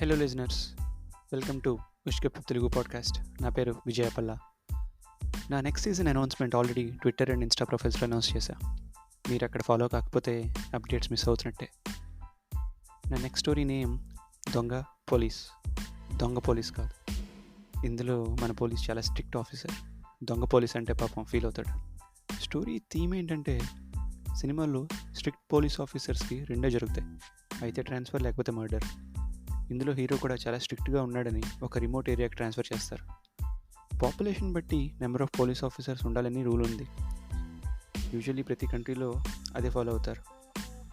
Hello listeners, welcome to ఉష్కెప్ Telugu podcast. నా పేరు విజయపల్ల. నా next season announcement already twitter and insta ప్రొఫైల్స్లో అనౌన్స్ చేశా. మీరు అక్కడ ఫాలో కాకపోతే అప్డేట్స్ మిస్ అవుతున్నట్టే. నా నెక్స్ట్ స్టోరీ నేమ్ దొంగ పోలీస్. దొంగ పోలీస్ కాదు, ఇందులో మన పోలీస్ చాలా స్ట్రిక్ట్ ఆఫీసర్. దొంగ పోలీస్ అంటే పాపం ఫీల్ అవుతాడు. స్టోరీ థీమ్ ఏంటంటే, సినిమాల్లో స్ట్రిక్ట్ పోలీస్ ఆఫీసర్స్కి రెండే జరుగుతాయి, అయితే ట్రాన్స్ఫర్ లేకపోతే మర్డర్. ఇందులో హీరో కూడా చాలా స్ట్రిక్ట్గా ఉన్నాడని ఒక రిమోట్ ఏరియాకి ట్రాన్స్ఫర్ చేస్తారు. పాపులేషన్ బట్టి నెంబర్ ఆఫ్ పోలీస్ ఆఫీసర్స్ ఉండాలని రూల్ ఉంది. యూజువల్లీ ప్రతి కంట్రీలో అదే ఫాలో అవుతారు.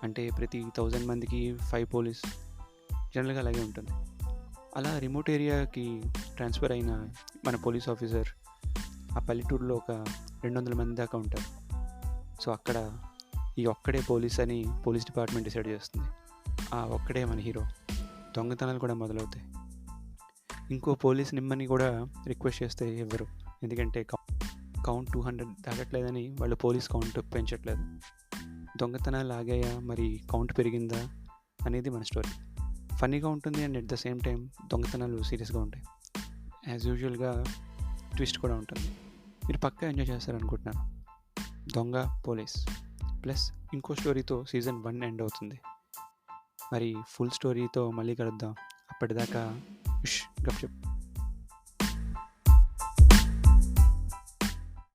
అంటే ప్రతి 1000 మందికి 5 పోలీస్, జనరల్గా అలాగే ఉంటుంది. అలా రిమోట్ ఏరియాకి ట్రాన్స్ఫర్ అయిన మన పోలీస్ ఆఫీసర్ ఆ పల్లెటూరులో ఒక 200 మంది దాకా ఉంటారు. సో అక్కడ ఈ ఒక్కడే పోలీస్ అని పోలీస్ డిపార్ట్మెంట్ డిసైడ్ చేస్తుంది. ఆ ఒక్కడే మన హీరో. దొంగతనాలు కూడా మొదలవుతాయి. ఇంకో పోలీస్ నిమ్మని కూడా రిక్వెస్ట్ చేస్తే ఇవ్వరు, ఎందుకంటే కౌంట్ 200 దాటట్లేదని వాళ్ళు పోలీస్ కౌంట్ పెంచట్లేదు. దొంగతనాలు ఆగాయా, మరి కౌంట్ పెరిగిందా అనేది మన స్టోరీ. ఫన్నీగా ఉంటుంది and at the same time దొంగతనాలు సీరియస్గా ఉంటాయి. యాజ్ యూజువల్గా ట్విస్ట్ కూడా ఉంటుంది. మీరు పక్కా ఎంజాయ్ చేస్తారనుకుంటున్నాను. దొంగ పోలీస్ ప్లస్ ఇంకో స్టోరీతో సీజన్ 1 ఎండ్ అవుతుంది. మరి ఫుల్ స్టోరీతో మళ్ళీ కలుద్దాం. అప్పటిదాకా గప్ చెప్.